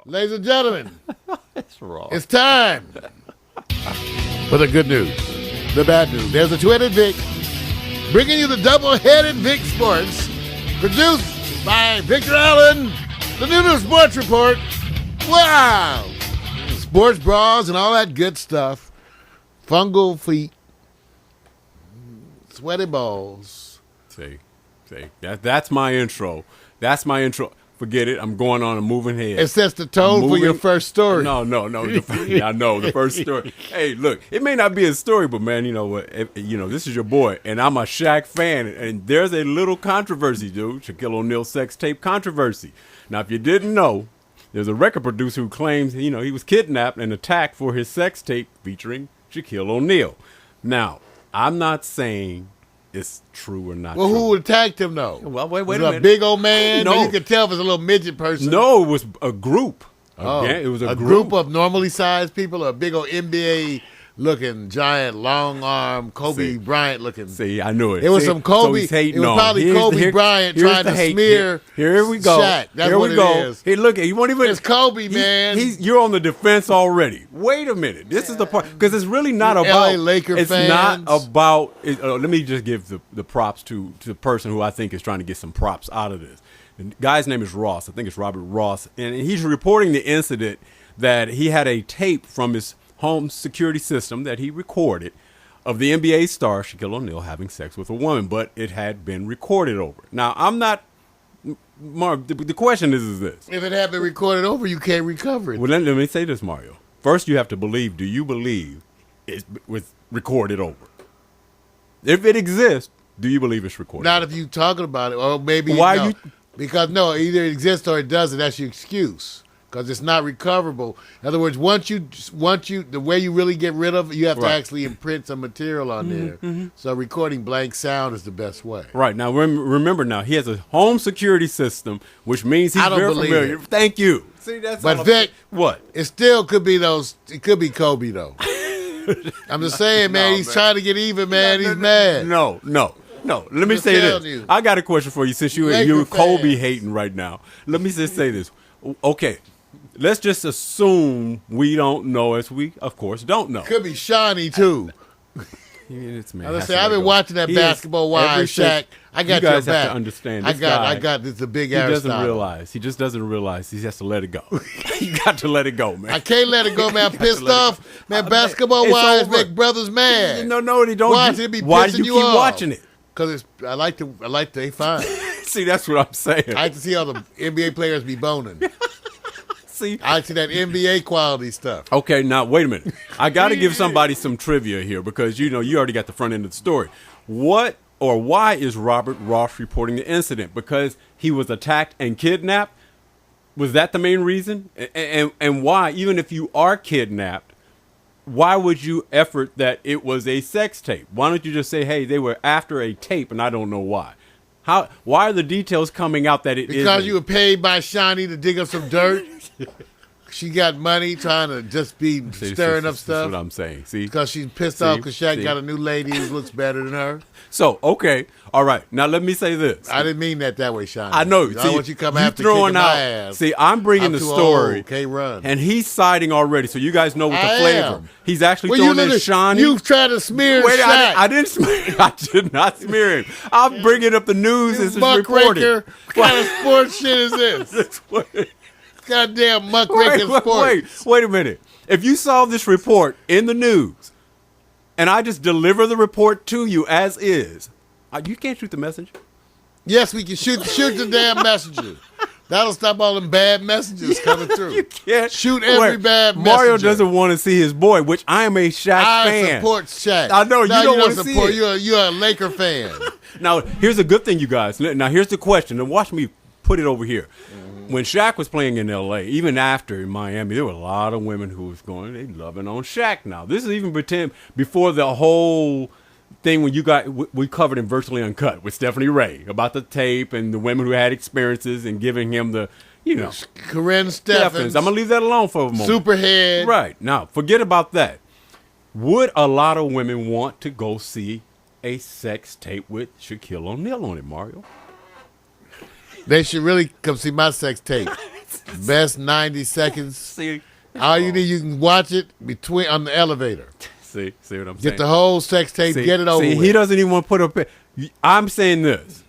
Ladies and gentlemen, It's raw. it's time for the good news, the bad news. There's a two-headed Vic, bringing you the double-headed Vic Sports, produced by Victor Allen, the new Sports Report. Wow! Sports bras and all that good stuff. Fungal feet, sweaty balls. See, that's my intro. That's my intro. Forget it. I'm going on a moving head. It sets the tone for your first story. No. I know the first story. Hey, look, it may not be a story, but man, you know what? This is your boy, and I'm a Shaq fan, and there's a little controversy, dude. Shaquille O'Neal sex tape controversy. Now, if you didn't know, there's a record producer who claims he was kidnapped and attacked for his sex tape featuring Shaquille O'Neal. Now, I'm not saying it's true or not. Well, true. who attacked him though? Well, wait was a it minute. a big old man? No. You could tell if it was a little midget person. No, it was a group. Oh, Again, it was a group of normally sized people, a big old NBA looking giant, long arm, Kobe Bryant looking. See, I knew it. It was some Kobe. So he's it was probably Kobe Bryant trying to smear. Here we go. Shaq. That's here what we it go. is. Hey, look, you won't even. It's Kobe, man. You're on the defense already. Wait a minute. This is the part because it's really not You about. LA Laker it's fans. not about. Let me just give the props to the person who I think is trying to get some props out of this. The guy's name is Ross. I think it's Robert Ross, and he's reporting the incident that he had a tape from his home security system that he recorded of the NBA star Shaquille O'Neal having sex with a woman, but it had been recorded over. Now, I'm not, Mark, the question is this. If it had been recorded over, you can't recover it. Well, let me say this, Mario. First, you have to believe, do you believe it was recorded over? If it exists, do you believe it's recorded? Not if you talking about it, or maybe Why no. you? Because no, either it exists or it doesn't. That's your excuse. Because it's not recoverable. In other words, once you, the way you really get rid of it, you have to actually imprint some material on there. Mm-hmm. So recording blank sound is the best way. Right. Now, remember now, he has a home security system, which means he's very familiar. It. Thank you. See, that's but Vic, what? It still could be those, it could be Kobe, though. I'm just saying, man, he's trying to get even, man. He's mad. No. Let me say this. I got a question for you since you're Kobe hating right now. Let me just say this. Okay. Let's just assume we don't know, as we, of course, don't know. Could be Shawnee, too. It's, man, I've been watching that Basketball Wives, Shaq. I got your back. You guys have to understand. I got this. The big Aristotle. He just doesn't realize. He has to let it go. You got to let it go, man. I can't let it go, man. I'm pissed off. Man, Basketball Wives make brothers mad. No, they don't. Watch it be Why do you you keep off? watching it? Because I like they fine. See, that's what I'm saying. I like to see all the NBA players be boning. See, I like to see that NBA quality stuff. Okay, now wait a minute. I got to give somebody some trivia here because you already got the front end of the story. What or why is Robert Ross reporting the incident? Because he was attacked and kidnapped? Was that the main reason? And why, even if you are kidnapped, why would you effort that it was a sex tape? Why don't you just say, hey, they were after a tape and I don't know why? Why are the details coming out that it is? Because you were paid by Shawnee to dig up some dirt. She got money trying to just be stirring up stuff. That's what I'm saying. See, because she's pissed off because Shaq got a new lady who looks better than her. So okay, all right. Now let me say this. I didn't mean that way, Shawnee. I know. I don't want you to come after throwing kicking out. my ass. See, I'm bringing the story. Old, can't run. And he's siding already, so you guys know what the flavor. He's actually throwing in Shawnee. You've tried to smear Shaq. I didn't smear. I did not smear him. I'm bringing up the news as it's reported. What kind of sports shit is this? Goddamn muckraker sports. Wait a minute. If you saw this report in the news, and I just deliver the report to you as is, you can't shoot the messenger. Yes, we can shoot the damn messenger. That'll stop all them bad messages coming through. You can't shoot every bad messenger. Mario doesn't want to see his boy, which I am a Shaq fan. I support Shaq. I know you don't want to see it. You're a Laker fan. Now, here's a good thing, you guys. Now, here's the question, and watch me put it over here. When Shaq was playing in L.A., even after in Miami, there were a lot of women who was going, they loving on Shaq now. This is even before the whole thing when we covered in Virtually Uncut with Stephanie Ray about the tape and the women who had experiences and giving him the, Corinne Steffens. I'm going to leave that alone for a moment. Superhead. Right. Now, forget about that. Would a lot of women want to go see a sex tape with Shaquille O'Neal on it, Mario? They should really come see my sex tape. Best 90 seconds. See, all you need, you can watch it on the elevator. See what I'm saying? Get the whole sex tape, get it over with. He doesn't even want to put up. I'm saying this.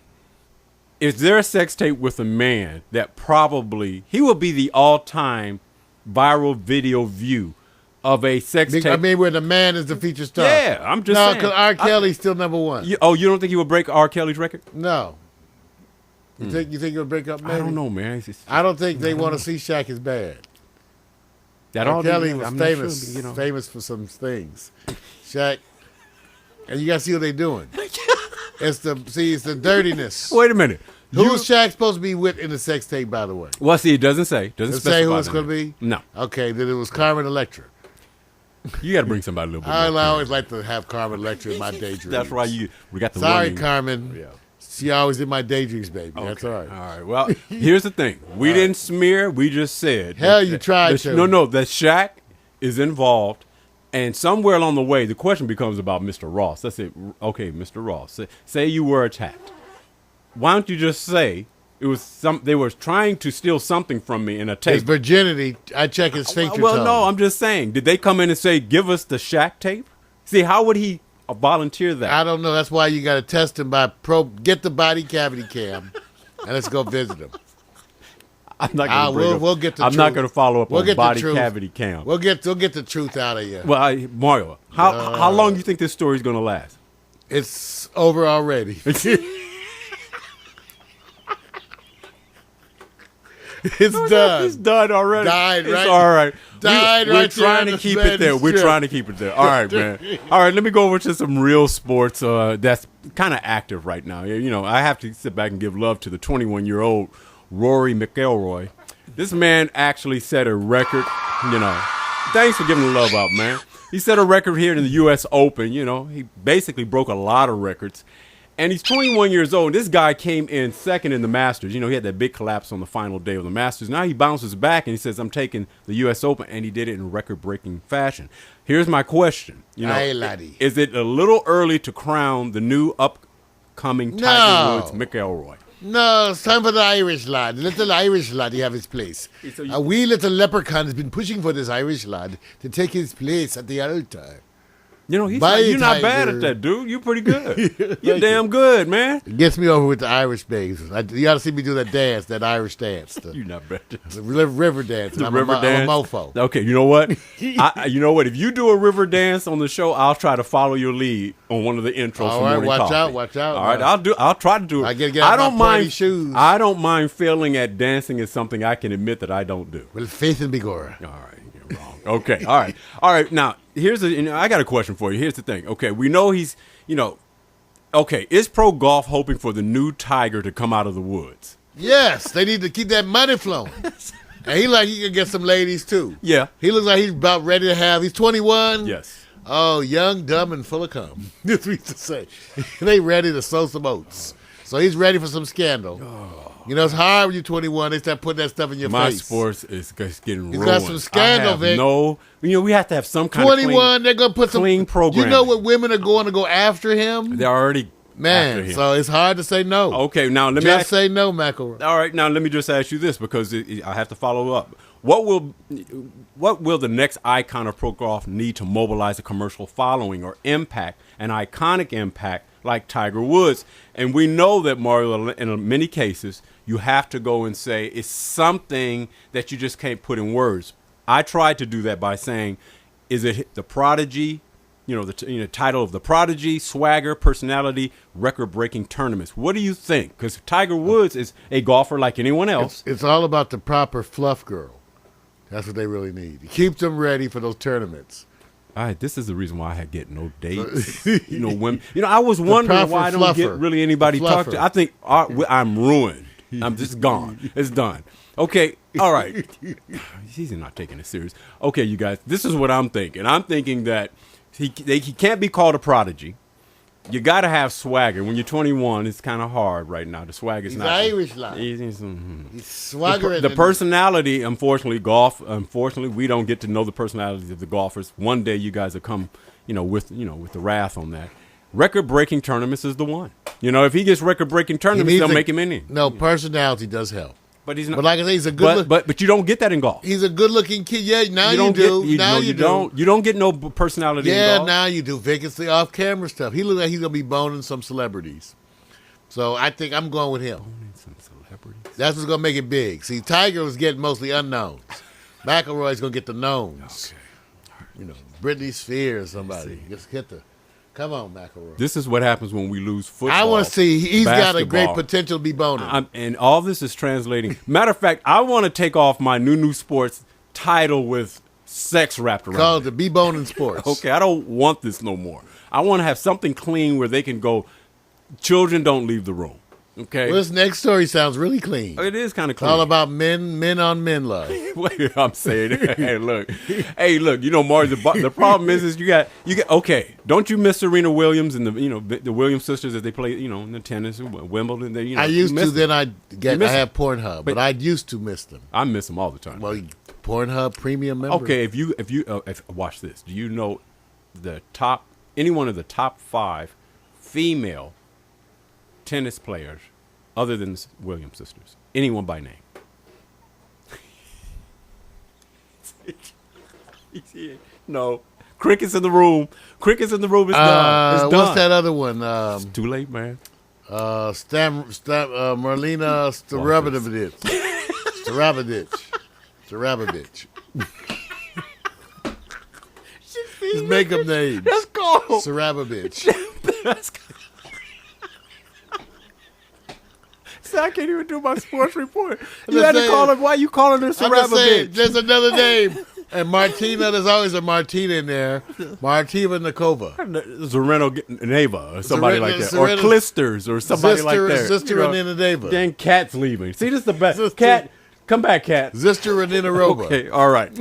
Is there a sex tape with a man that probably he will be the all-time viral video view of a sex tape? I mean, where the man is the feature star. Yeah, I'm just saying. No, because R. Kelly's still number one. You don't think he will break R. Kelly's record? No. You think he'll break up? Maybe? I don't know, man. I don't think they want to see Shaq as bad. R. Kelly was famous, famous for some things. Shaq, and you got to see what they're doing. It's the dirtiness. Wait a minute. Who's Shaq supposed to be with in the sex tape, by the way? Well, see, it doesn't say. Doesn't say who it's going to be? No. Okay, then it was Carmen Electra. You got to bring somebody a little bit. I always like to have Carmen Electra in my daydreams. That's right. We got the Sorry, running. Carmen. Yeah. She always in my daydreams, baby. Okay. That's all right. All right. Well, here's the thing. We didn't smear. We just said. Hell, you tried to. No. That Shaq is involved. And somewhere along the way, the question becomes about Mr. Ross. Let's say, okay, Mr. Ross, say you were attacked. Why don't you just say it was they were trying to steal something from me in a tape? His virginity. I check his sphincter tone. No, I'm just saying. Did they come in and say, give us the Shaq tape? See, how would he volunteer that? I don't know. That's why you got to test him by get the body cavity cam, and let's go visit him. I'm not going we'll get the I'm truth. not going to follow up we'll on body cavity cam. We'll get the truth out of you. Well, Mario, how long do you think this story is going to last? It's over already. It's done. It's done already. Died, right? It's all right. Died we're right trying to keep it there. We're trying to keep it there. All right, man. All right, let me go over to some real sports that's kind of active right now. You know, I have to sit back and give love to the 21-year-old Rory McIlroy. This man actually set a record, you know. Thanks for giving the love out, man. He set a record here in the U.S. Open, you know. He basically broke a lot of records. And he's 21 years old. This guy came in second in the Masters. You know, he had that big collapse on the final day of the Masters. Now he bounces back and he says, I'm taking the U.S. Open, and he did it in record-breaking fashion. Here's my question. You know, hey, laddie. Is it a little early to crown the new upcoming Tiger Woods McIlroy? No, it's time for the Irish lad. The little Irish lad, he have his place. A wee little leprechaun has been pushing for this Irish lad to take his place at the altar. You know, you're not bad at that, dude. You're pretty good. You're damn good, man. It gets me over with the Irish babes. You got to see me do that dance, that Irish dance. You're not bad. The river dance. The I'm river dance. I'm a mofo. Okay, you know what? You know what? If you do a river dance on the show, I'll try to follow your lead on one of the intros. All for right, Morning watch Coffee. out. All right, I'll try to do it. I gotta get out my pretty shoes. I don't mind failing at dancing. Is something I can admit that I don't do. Well, faith and Bigora. All right. Wrong. Okay. All right. Now, I got a question for you. Here's the thing. Okay. We know he's, okay. Is pro golf hoping for the new Tiger to come out of the woods? Yes. They need to keep that money flowing. And he can get some ladies too. Yeah. He looks like he's about ready to have, he's 21. Yes. Oh, young, dumb, and full of cum. That's what we used to say. They ready to sow some oats. So he's ready for some scandal. Oh. You know, it's hard when you're 21. They start putting that stuff in your face. My sports is getting ruined. He's got some scandal, Vic. We have to have some kind 21, of they're going to put some clean program. You know what women are going to go after him? They're already after him. So it's hard to say no. Okay, now let me just say no, McIlroy. All right, now let me just ask you this because I have to follow up. What will the next icon of pro golf need to mobilize a commercial following or impact, an iconic impact like Tiger Woods? And we know that, Mario, in many cases, you have to go and say it's something that you just can't put in words. I tried to do that by saying, is it the prodigy, the title of the prodigy, swagger, personality, record-breaking tournaments? What do you think? Because Tiger Woods is a golfer like anyone else. It's all about the proper fluff girl. That's what they really need. Keep them ready for those tournaments. All right, this is the reason why I get no dates. Women. I was wondering why I don't get really anybody to talk to. I think I'm ruined. I'm just gone. It's done. Okay, all right. He's not taking it serious. Okay, you guys, this is what I'm thinking. I'm thinking that he can't be called a prodigy. You got to have swagger. When you're 21, it's kind of hard right now. The swagger's not. Irish like. He's swagger. The personality, unfortunately, we don't get to know the personalities of the golfers. One day, you guys will come, with the wrath on that. Record-breaking tournaments is the one. If he gets record-breaking tournaments, they'll make him in. No, personality does help. But he's not. But like I say, he's a good. But you don't get that in golf. He's a good-looking kid. Yeah, now you do. Now you do. You don't get no personality. Yeah, in golf. now you do. Vic, it's the off-camera stuff. He looks like he's gonna be boning some celebrities. So I think I'm going with him. Boning some celebrities. That's what's gonna make it big. See, Tiger was getting mostly unknowns. McIlroy's gonna get the knowns. Okay. You know, Britney Spears, somebody. Just hit the. Come on, McIlroy. This is what happens when we lose football. I want to see. He's got a great basketball. potential to be boning. And all this is translating. Matter of fact, I want to take off my new sports title with sex wrapped around. Called the Be Boning Sports. Okay, I don't want this no more. I want to have something clean where they can go. Children don't leave the room. Okay. Well, this next story sounds really clean. It is kind of It's clean. all about men on men love. Wait, I'm saying, hey, look. You know, Marty. The problem is you got. Okay, don't you miss Serena Williams and the Williams sisters as they play, in the tennis, Wimbledon? I used to. Then I have Pornhub, but I used to miss them. I miss them all the time. Well, Pornhub premium member. Okay, if you watch this, do you know any one of the top 5 female tennis players other than the Williams sisters? Anyone by name? No. Cricket's in the room. Cricket's in the room. It's done. It's done. What's that other one? It's too late, man. Marlena Starabadich. His makeup name. Let's go. Sarababich. Let's go. See, I can't even do my sports report. You had to call him. Why are you calling her Sarababich? There's another name. And Martina, there's always a Martina in there. Martina Nikova. Zoreno Neva or somebody like that. Or Clisters or somebody like that. Sister Renina Neva. Then Cat's leaving. See, this is the best. Cat, come back, Cat. Sister Renina Roba. Okay, all right.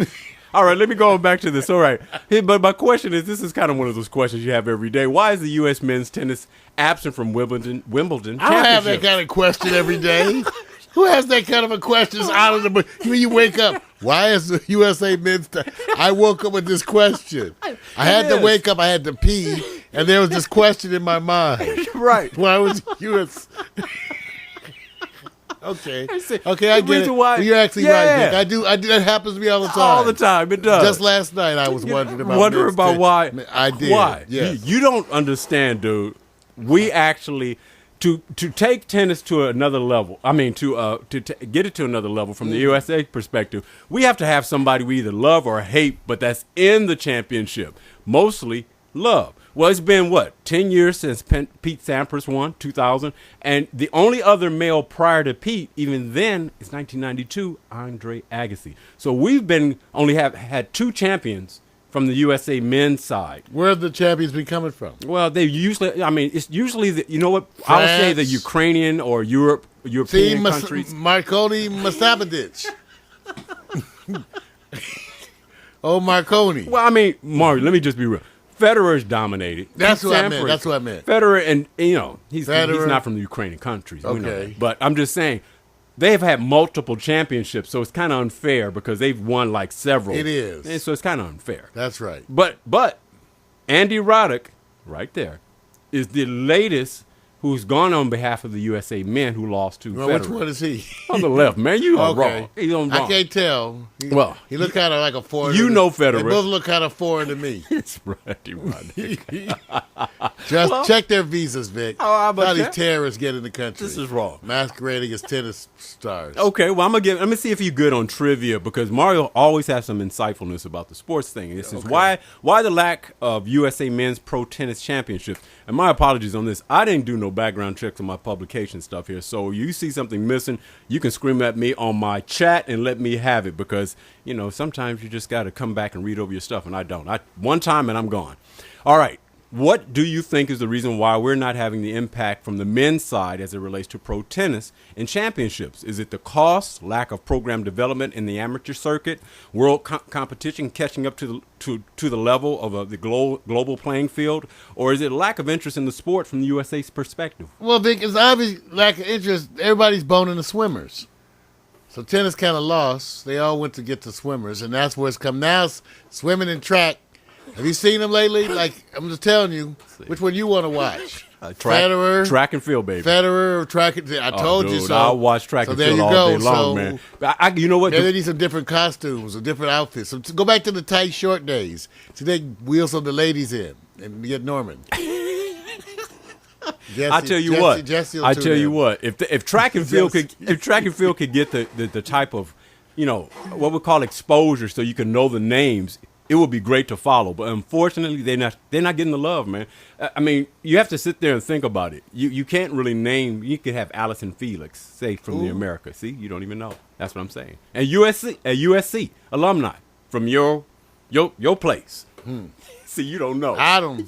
All right, let me go back to this. All right. But my question is, this is kind of one of those questions you have every day. Why is the U.S. men's tennis absent from Wimbledon I don't have that kind of question every day. Who has that kind of a question out of the blue? When you wake up, why is the USA men's I woke up with this question. I had to wake up, I had to pee, and there was this question in my mind. Right. Why was U.S. Okay. Okay, I get it. Why, you're actually right, Vic. I do. That happens to me all the time. All the time. It does. Just last night, I was wondering about why. I did. Why? Yes. You don't understand, dude. We actually to take tennis to another level. I mean, to get it to another level from the USA perspective, we have to have somebody we either love or hate, but that's in the championship. Mostly love. Well, it's been, 10 years since Pete Sampras won, 2000. And the only other male prior to Pete, even then, is 1992, Andre Agassi. So we've only had 2 champions from the USA men's side. Where have the champions been coming from? Well, it's usually, I would say the Ukrainian or European countries. Marconi Masabadic. Marconi. Well, I mean, Mario, let me just be real. Federer's dominated. That's what I meant. Federer, and he's not from the Ukrainian countries. Okay. But I'm just saying, they've had multiple championships, so it's kind of unfair because they've won like several. It is. And so it's kind of unfair. That's right. But Andy Roddick, right there, is the latest who's gone on behalf of the USA men who lost to Federer. Which one is he? On the left, man. You are wrong. He's on wrong. I can't tell. He looked kind of like a foreigner. You know Federer. They both look kind of foreign to me. It's right. Just check their visas, Vic. How these terrorists get in the country. This is wrong. Masquerading as tennis stars. Okay, well, let me see if you're good on trivia because Mario always has some insightfulness about the sports thing. This is why the lack of USA men's pro tennis championships. And my apologies on this. I didn't do no background checks on my publication stuff here. So you see something missing, you can scream at me on my chat and let me have it because, sometimes you just got to come back and read over your stuff, and I don't. One time and I'm gone. All right. What do you think is the reason why we're not having the impact from the men's side as it relates to pro tennis and championships? Is it the cost, lack of program development in the amateur circuit, world competition catching up to the level of the global playing field, or is it lack of interest in the sport from the USA's perspective? Well, Vic, it's obvious lack of interest. Everybody's boning the swimmers. So tennis kind of lost. They all went to get the swimmers, and that's where it's come. Now it's swimming and track. Have you seen them lately? Like, I'm just telling you, which one you want to watch? Track and field, baby. Federer, track and I told you so. I'll watch track and field all day long, man. You know what? Maybe they need some different costumes or different outfits. So go back to the tight short days. So they wheel some of the ladies in and get Norman. I tell you what. If track and field could get the type of, what we call exposure, so you can know the names, it would be great to follow. But unfortunately, they're not getting the love, man. I mean, you have to sit there and think about it. You can't really name. You could have Allison Felix, say from the America. See, you don't even know. That's what I'm saying. And USC alumni from your place. See, you don't know. I don't.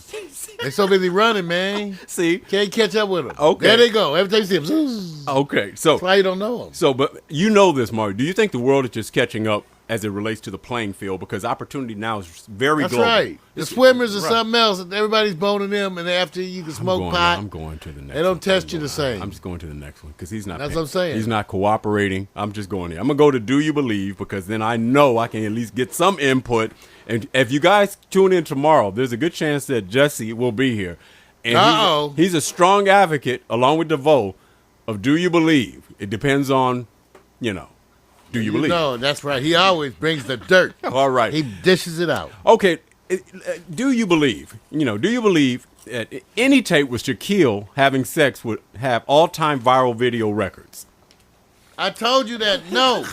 They're so busy running, man. See, can't catch up with them. Okay, there they go. Every time you see them, okay. So that's why you don't know them. So, but you know this, Mario. Do you think the world is just catching up as it relates to the playing field, because opportunity now is very global? That's right. The swimmers are something else. Everybody's boning them, and after you can smoke pot. I'm going to the next. They don't test you the same. I'm just going to the next one because he's not. That's what I'm saying. He's not cooperating. I'm just going there. I'm gonna go to Do You Believe, because then I know I can at least get some input. And if you guys tune in tomorrow, there's a good chance that Jesse will be here. And he's a strong advocate, along with DeVoe, of Do You Believe. It depends on, do you believe? No, that's right. He always brings the dirt. All right. He dishes it out. Okay. Do you believe, do you believe that any tape with Shaquille having sex would have all-time viral video records? I told you that. No.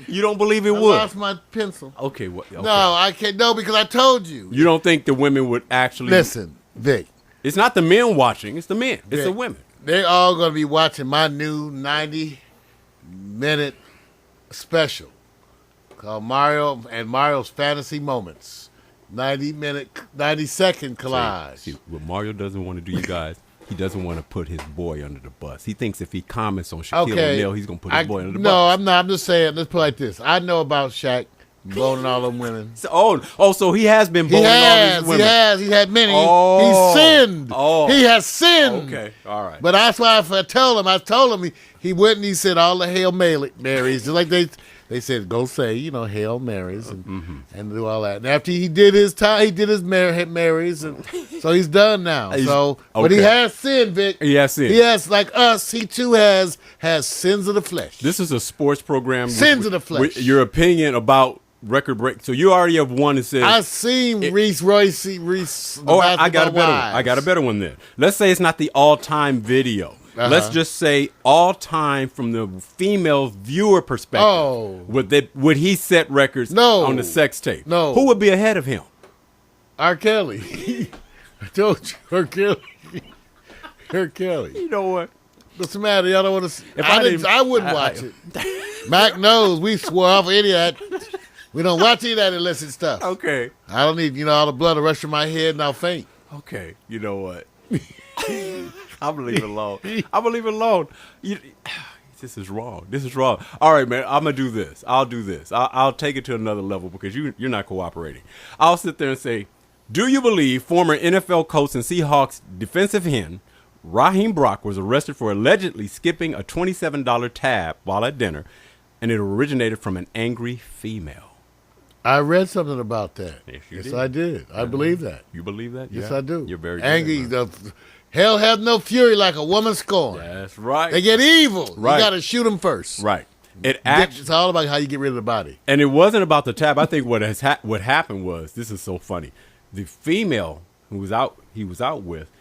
You don't believe it would? I lost my pencil. Okay. Okay. No, I can't. No, because I told you. You don't think the women would actually... Listen, Vic. It's not the men watching. It's the men. It's Vic, the women. They're all going to be watching my new 90-minute special called Mario and Mario's Fantasy Moments. 90-second collage. See, what Mario doesn't want to do, you guys... He doesn't want to put his boy under the bus. He thinks if he comments on Shaquille O'Neal, he's going to put his boy under the bus. No, I'm not. I'm just saying, let's put it like this. I know about Shaq boning all them women. So he has been boning all these women. He has. He had many. Oh. He sinned. Oh. He has sinned. Okay. All right. But that's why I told him he wouldn't. He said all the Hail Marys. Just like they said, go say, Hail Marys and do all that. And after he did his time, he did his Marys, and so he's done now. But he has sinned, Vic. He has sinned. He has, like us, he too has sins of the flesh. This is a sports program. Sins of the flesh. With your opinion about record break. So you already have one that says... I've seen Reese. I got a better one. I got a better one then. Let's say it's not the all-time video. Let's just say all time from the female viewer perspective. Oh. Would he set records on the sex tape? No. Who would be ahead of him? R. Kelly. I told you. R. Kelly. R. Kelly. You know what? What's the matter? Y'all don't want to see I wouldn't watch it. Mac knows we swore off any of that. We don't watch any of that illicit stuff. Okay. I don't need, all the blood to rush from my head and I'll faint. Okay. You know what? I'm gonna leave it alone. I'm gonna leave it alone. This is wrong. This is wrong. All right, man. I'm gonna do this. I'll do this. I'll take it to another level because you're not cooperating. I'll sit there and say, do you believe former NFL coach and Seahawks defensive end Raheem Brock was arrested for allegedly skipping a $27 tab while at dinner, and it originated from an angry female? I read something about that. Yes, I did. I believe that. You believe that? Yes, I do. You're very angry. Good, hell has no fury like a woman scorned. That's right. They get evil. Right. You got to shoot them first. Right. It's all about how you get rid of the body. And it wasn't about the tab. I think what happened was, this is so funny. The female he was out with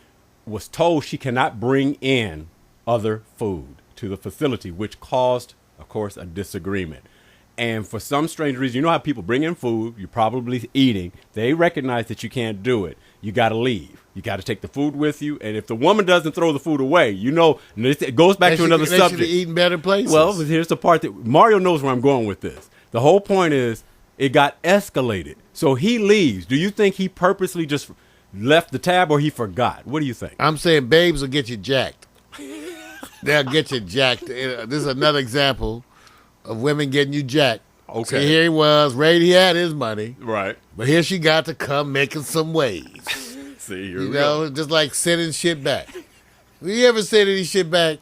was told she cannot bring in other food to the facility, which caused, of course, a disagreement. And for some strange reason, how people bring in food, you're probably eating. They recognize that you can't do it. You got to leave. You got to take the food with you. And if the woman doesn't throw the food away, it goes back to another subject. They should be eating better places. Well, here's the part that Mario knows where I'm going with this. The whole point is it got escalated. So he leaves. Do you think he purposely just left the tab or he forgot? What do you think? I'm saying babes will get you jacked. They'll get you jacked. This is another example of women getting you jacked. Okay. So here he was, ready. He had his money. Right. But here she got to come making some waves. See, here we go. Just like sending shit back. You ever send any shit back?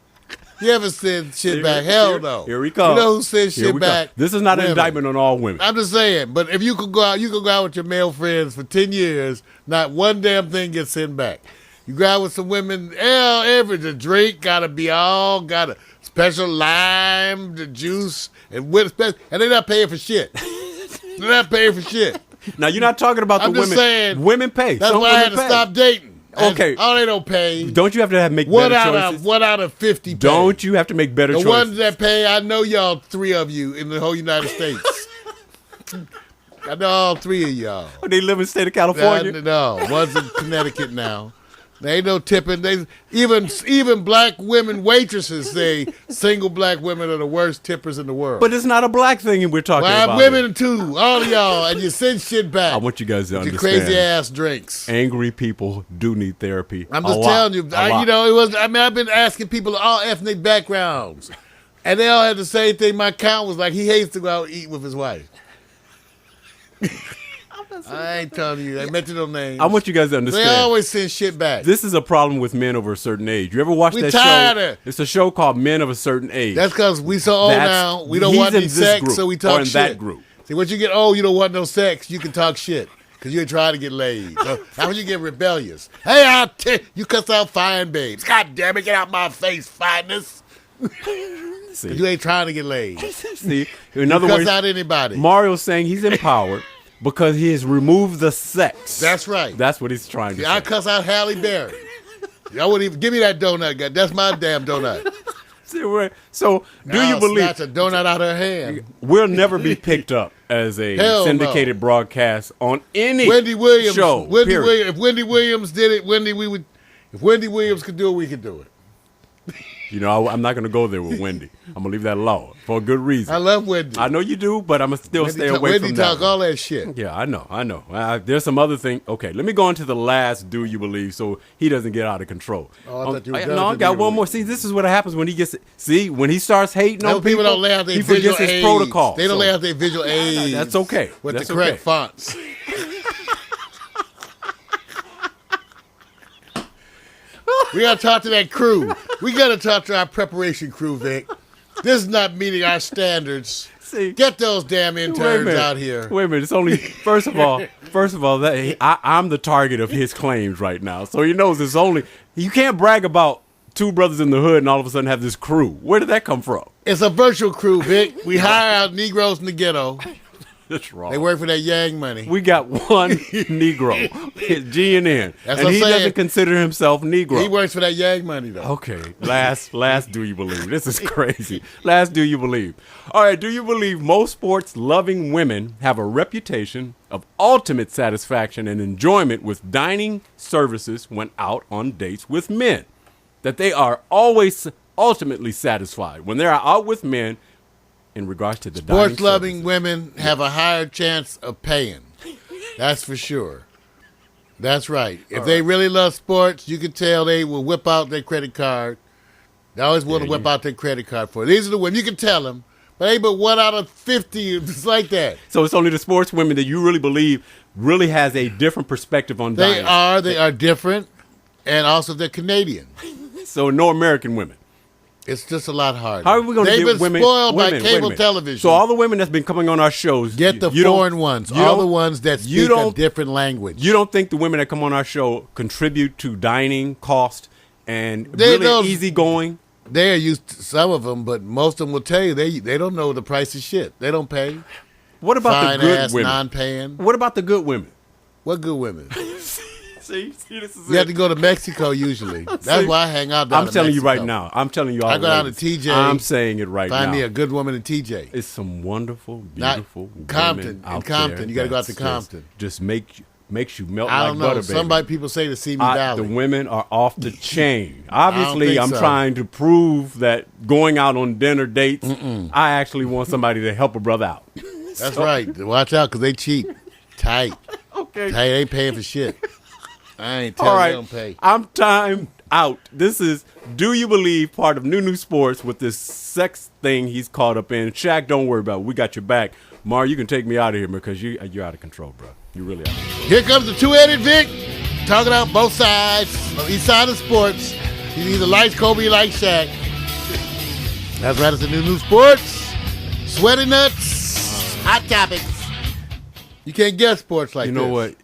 You ever send shit back? Hell no. Here we come. You know who sends shit back? This is not an indictment on all women. I'm just saying. But if you could go out with your male friends for 10 years, not one damn thing gets sent back. You go out with some women, the drink got a special lime, the juice, and they're not paying for shit. They're not paying for shit. Now, you're not talking about I'm the just women. saying, women pay. That's Some why I had women to pay. stop dating. Okay. Oh, they don't pay. Don't you have to make better choices? One out of 50 pay. Don't you have to make better choices? The ones that pay, I know y'all, 3 of you in the whole United States. I know all 3 of y'all. They live in the state of California? No, one's in Connecticut now. There ain't no tipping. Even black women waitresses say single black women are the worst tippers in the world. But it's not a black thing we're talking about. Women too, all of y'all, and you send shit back. I want you guys to with understand. Your crazy ass drinks. Angry people do need therapy. I'm just telling you. I've been asking people of all ethnic backgrounds, and they all had the same thing. My count was like he hates to go out and eat with his wife. I ain't telling you. I mentioned no names. I want you guys to understand. They always send shit back. This is a problem with men over a certain age. You ever watch that show? It's a show called Men of a Certain Age. That's because we so old now. We don't want any sex, so we talk shit. Or in that group. See, once you get old, you don't want no sex. You can talk shit because you're trying to get laid. So how when you get rebellious? Hey, you cuss out fine babes. God damn it, get out my face, fineness. See, you ain't trying to get laid. See, in other words, cuss out anybody. Mario's saying he's empowered. Because he has removed the sex. That's right. That's what he's trying to say. I cuss out Halle Berry. I wouldn't even give me that donut, guy. That's my damn donut. So, do you believe? Snatch a donut out of her hand. We'll never be picked up as a syndicated broadcast on any Wendy Williams show. If Wendy Williams did it, if Wendy Williams could do it, we could do it. You know, I'm not going to go there with Wendy. I'm going to leave that alone for a good reason. I love Wendy. I know you do, but I'm going to still stay away from that. Wendy talk all that shit. Yeah, I know. There's some other thing. Okay, let me go on to the last do you believe so he doesn't get out of control. Oh, I thought you were done. No, I got one more. See, this is what happens when he gets – see, when he starts hating on people, don't lay out their he visual forgets his aids. protocol. They don't lay out their visual aids. That's okay. With the correct fonts. We got to talk to that crew. We got to talk to our preparation crew, Vic. This is not meeting our standards. See, get those damn interns out here. Wait a minute. It's only first of all, I'm the target of his claims right now. So he knows it's only you can't brag about 2 brothers in the hood and all of a sudden have this crew. Where did that come from? It's a virtual crew, Vic. We hire out Negroes in the ghetto. That's wrong. They work for that Yang money. We got one Negro, G&N, and he doesn't consider himself Negro. He works for that Yang money, though. Okay, last do you believe? This is crazy. Last do you believe? All right, do you believe most sports-loving women have a reputation of ultimate satisfaction and enjoyment with dining services when out on dates with men? That they are always ultimately satisfied when they are out with men in regards to the sports-loving women have a higher chance of paying. That's for sure. That's right. If they really love sports, you can tell they will whip out their credit card. They always want to whip out their credit card for it. These are the women. You can tell them, but ain't but 1 out of 50. It's like that. So it's only the sports women that you really believe really has a different perspective on dining. They are different, and also they're Canadian. So no American women. It's just a lot harder. How are we going to get women? They've been spoiled by cable television. So all the women that's been coming on our shows, get the foreign ones, all the ones that speak a different language. You don't think the women that come on our show contribute to dining cost and really easygoing? They're used to some of them, but most of them will tell you they don't know the price of shit. They don't pay. What about the good women? Non-paying. What about the good women? What good women? See, this is you have to go to Mexico usually. That's why I hang out down in Mexico. I'm telling you right now. I'm telling you all. I go down to TJ. I'm saying it right now. Find me a good woman in TJ. It's some wonderful, beautiful Compton. women out in Compton. You got to go out to Compton. Just makes you melt I like don't know. butter, baby. Somebody people say the Simi Valley. The women are off the chain. Obviously, I'm trying to prove that going out on dinner dates, I actually want somebody to help a brother out. That's right. Watch out because they cheap. Tight. Okay. Tight. They ain't paying for shit. I ain't telling you they don't pay. I'm timed out. This is Do You Believe, part of New Sports with this sex thing he's caught up in. Shaq, don't worry about it. We got your back. Mar, you can take me out of here because you're out of control, bro. You're really out of control. Here comes the two-headed Vic, talking out both sides, on each side of sports. He either likes Kobe, he likes Shaq. That's right, it's the New Sports. Sweaty nuts, hot topics. You can't get sports like this. You know what?